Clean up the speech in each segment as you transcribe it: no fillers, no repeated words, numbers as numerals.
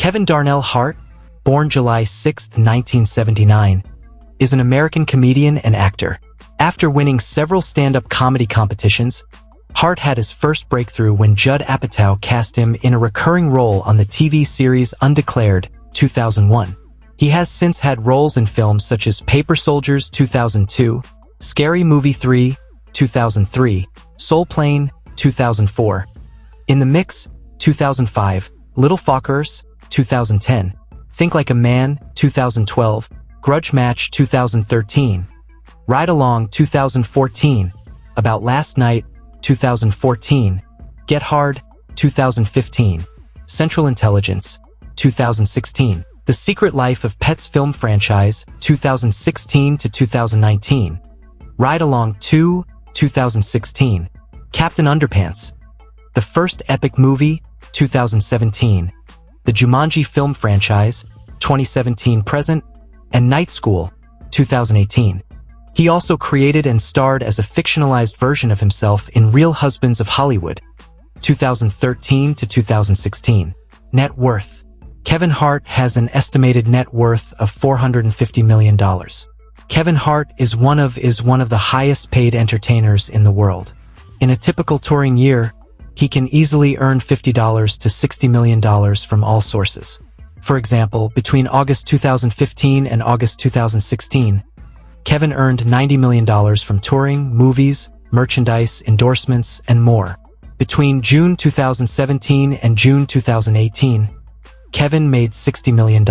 Kevin Darnell Hart, born July 6, 1979, is an American comedian and actor. After winning several stand-up comedy competitions, Hart had his first breakthrough when Judd Apatow cast him in a recurring role on the TV series Undeclared, 2001. He has since had roles in films such as Paper Soldiers 2002, Scary Movie 3, 2003, Soul Plane, 2004, In the Mix, 2005, Little Fockers, 2010, Think Like a Man, 2012, Grudge Match, 2013, Ride Along, 2014, About Last Night, 2014, Get Hard, 2015, Central Intelligence, 2016, The Secret Life of Pets film franchise, 2016 to 2019, Ride Along 2, 2016, Captain Underpants, The First Epic Movie, 2017, the Jumanji film franchise, 2017-present, and Night School, 2018. He also created and starred as a fictionalized version of himself in Real Husbands of Hollywood, 2013 to 2016. Net worth. Kevin Hart has an estimated net worth of $450 million. Kevin Hart is one of the highest paid entertainers in the world. In a typical touring year, he can easily earn $50 to $60 million from all sources. For example, between August 2015 and August 2016, Kevin earned $90 million from touring, movies, merchandise, endorsements, and more. Between June 2017 and June 2018, Kevin made $60 million.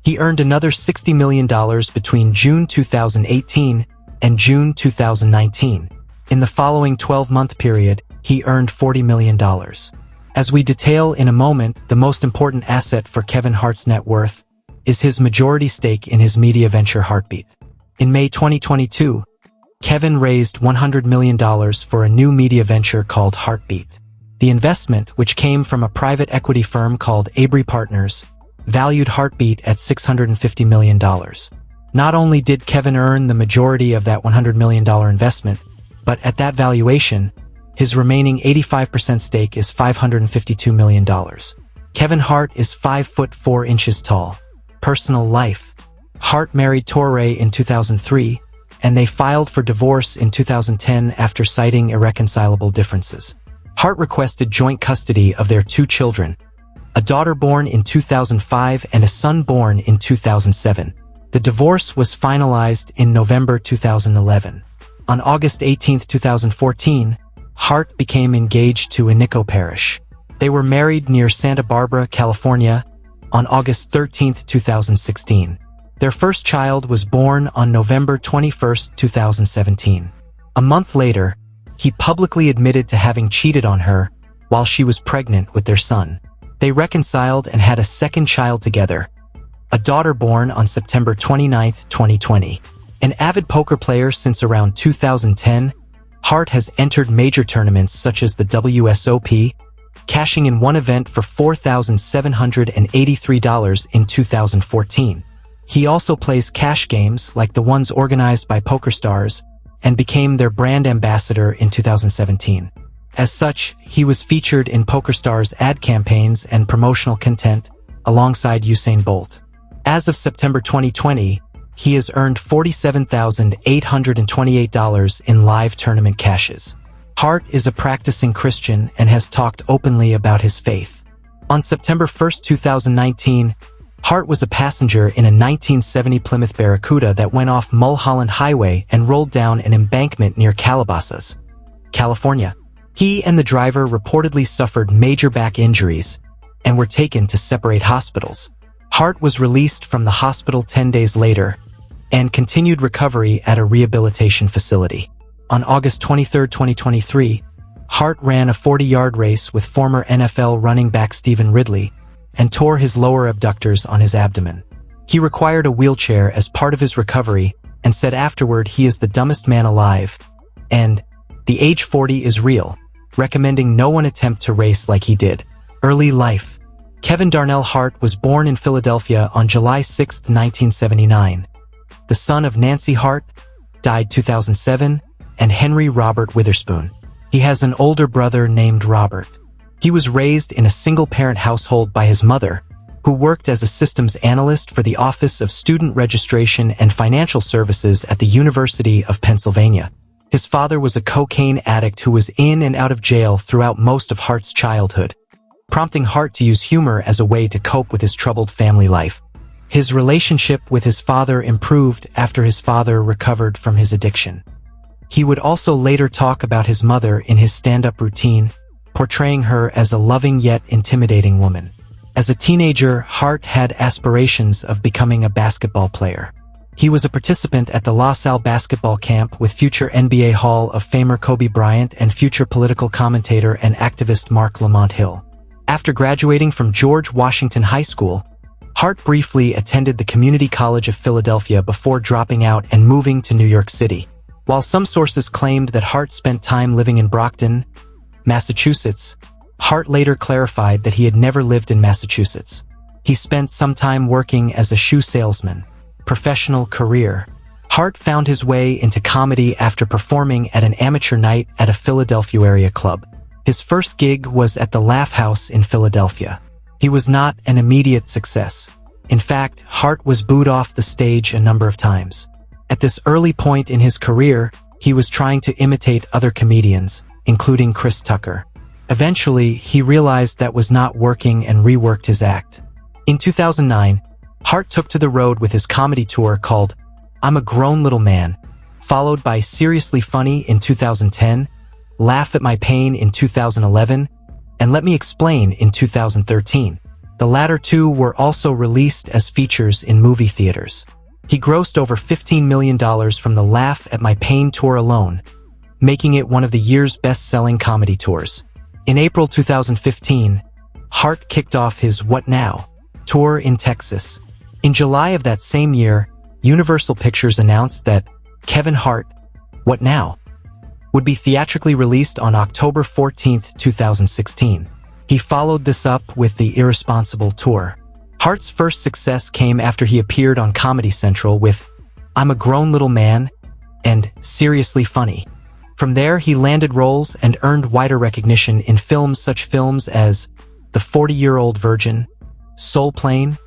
He earned another $60 million between June 2018 and June 2019. In the following 12-month period, he earned $40 million. As we detail in a moment, the most important asset for Kevin Hart's net worth is his majority stake in his media venture Heartbeat. In May 2022, Kevin raised $100 million for a new media venture called Heartbeat. The investment, which came from a private equity firm called Abry Partners, valued Heartbeat at $650 million. Not only did Kevin earn the majority of that $100 million investment, but at that valuation, his remaining 85% stake is $552 million. Kevin Hart is 5 foot 4 inches tall. Personal life. Hart married Torrey in 2003, and they filed for divorce in 2010 after citing irreconcilable differences. Hart requested joint custody of their 2 children, a daughter born in 2005 and a son born in 2007. The divorce was finalized in November 2011. On August 18, 2014, Hart became engaged to Iniko Parrish. They were married near Santa Barbara, California, on August 13, 2016. Their first child was born on November 21, 2017. A month later, he publicly admitted to having cheated on her while she was pregnant with their son. They reconciled and had a second child together, a daughter born on September 29, 2020. An avid poker player since around 2010, Hart has entered major tournaments such as the WSOP, cashing in one event for $4,783 in 2014. He also plays cash games like the ones organized by PokerStars and became their brand ambassador in 2017. As such, he was featured in PokerStars ad campaigns and promotional content alongside Usain Bolt. As of September 2020, he has earned $47,828 in live tournament cashes. Hart is a practicing Christian and has talked openly about his faith. On September 1, 2019, Hart was a passenger in a 1970 Plymouth Barracuda that went off Mulholland Highway and rolled down an embankment near Calabasas, California. He and the driver reportedly suffered major back injuries and were taken to separate hospitals. Hart was released from the hospital 10 days later and continued recovery at a rehabilitation facility. On August 23, 2023, Hart ran a 40-yard race with former NFL running back Stephen Ridley and tore his lower abductors on his abdomen. He required a wheelchair as part of his recovery and said afterward he is the dumbest man alive and the age 40 is real, recommending no one attempt to race like he did. Early life. Kevin Darnell Hart was born in Philadelphia on July 6, 1979. The son of Nancy Hart, died 2007, and Henry Robert Witherspoon. He has an older brother named Robert. He was raised in a single-parent household by his mother, who worked as a systems analyst for the Office of Student Registration and Financial Services at the University of Pennsylvania. His father was a cocaine addict who was in and out of jail throughout most of Hart's childhood, prompting Hart to use humor as a way to cope with his troubled family life. His relationship with his father improved after his father recovered from his addiction. He would also later talk about his mother in his stand-up routine, portraying her as a loving yet intimidating woman. As a teenager, Hart had aspirations of becoming a basketball player. He was a participant at the La Salle basketball camp with future NBA Hall of Famer Kobe Bryant and future political commentator and activist Mark Lamont Hill. After graduating from George Washington High School, Hart briefly attended the Community College of Philadelphia before dropping out and moving to New York City. While some sources claimed that Hart spent time living in Brockton, Massachusetts, Hart later clarified that he had never lived in Massachusetts. He spent some time working as a shoe salesman. Professional career. Hart found his way into comedy after performing at an amateur night at a Philadelphia area club. His first gig was at the Laugh House in Philadelphia. He was not an immediate success. In fact, Hart was booed off the stage a number of times. At this early point in his career, he was trying to imitate other comedians, including Chris Tucker. Eventually, he realized that was not working and reworked his act. In 2009, Hart took to the road with his comedy tour called I'm a Grown Little Man, followed by Seriously Funny in 2010, Laugh at My Pain in 2011, and Let Me Explain in 2013. The latter two were also released as features in movie theaters. He grossed over $15 million from the Laugh at My Pain tour alone, making it one of the year's best-selling comedy tours. In April 2015, Hart kicked off his What Now? Tour in Texas. In July of that same year, Universal Pictures announced that Kevin Hart, What Now? Would be theatrically released on October 14, 2016. He followed this up with the Irresponsible Tour. Hart's first success came after he appeared on Comedy Central with I'm a Grown Little Man and Seriously Funny. From there, he landed roles and earned wider recognition in such films as The 40-Year-Old Virgin, Soul Plane,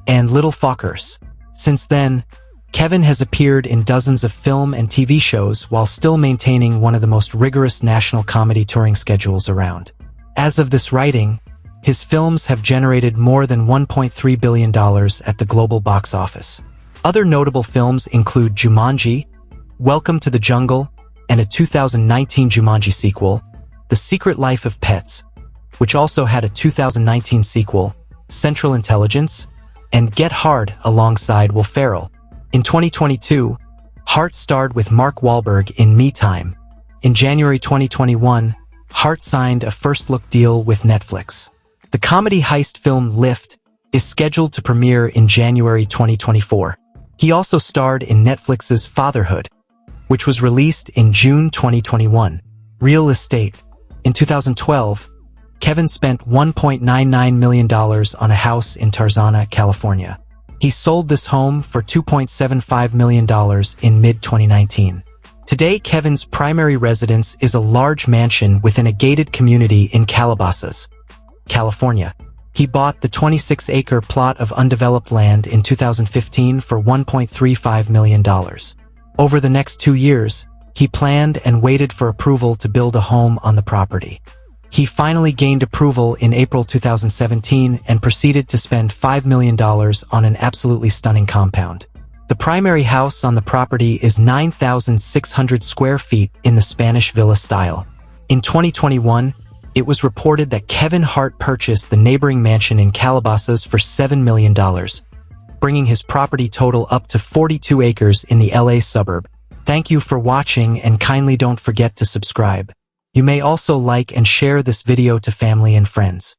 and Little Fockers. Since then, Kevin has appeared in dozens of film and TV shows while still maintaining one of the most rigorous national comedy touring schedules around. As of this writing, his films have generated more than $1.3 billion at the global box office. Other notable films include Jumanji, Welcome to the Jungle, and a 2019 Jumanji sequel, The Secret Life of Pets, which also had a 2019 sequel, Central Intelligence, and Get Hard alongside Will Ferrell. In 2022, Hart starred with Mark Wahlberg in Me Time. In January 2021, Hart signed a first-look deal with Netflix. The comedy heist film Lift is scheduled to premiere in January 2024. He also starred in Netflix's Fatherhood, which was released in June 2021. Real estate. In 2012, Kevin spent $1.99 million on a house in Tarzana, California. He sold this home for $2.75 million in mid-2019. Today, Kevin's primary residence is a large mansion within a gated community in Calabasas, California. He bought the 26-acre plot of undeveloped land in 2015 for $1.35 million. Over the next 2 years, he planned and waited for approval to build a home on the property. He finally gained approval in April 2017 and proceeded to spend $5 million on an absolutely stunning compound. The primary house on the property is 9,600 square feet in the Spanish villa style. In 2021, it was reported that Kevin Hart purchased the neighboring mansion in Calabasas for $7 million, bringing his property total up to 42 acres in the LA suburb. Thank you for watching and kindly don't forget to subscribe. You may also like and share this video to family and friends.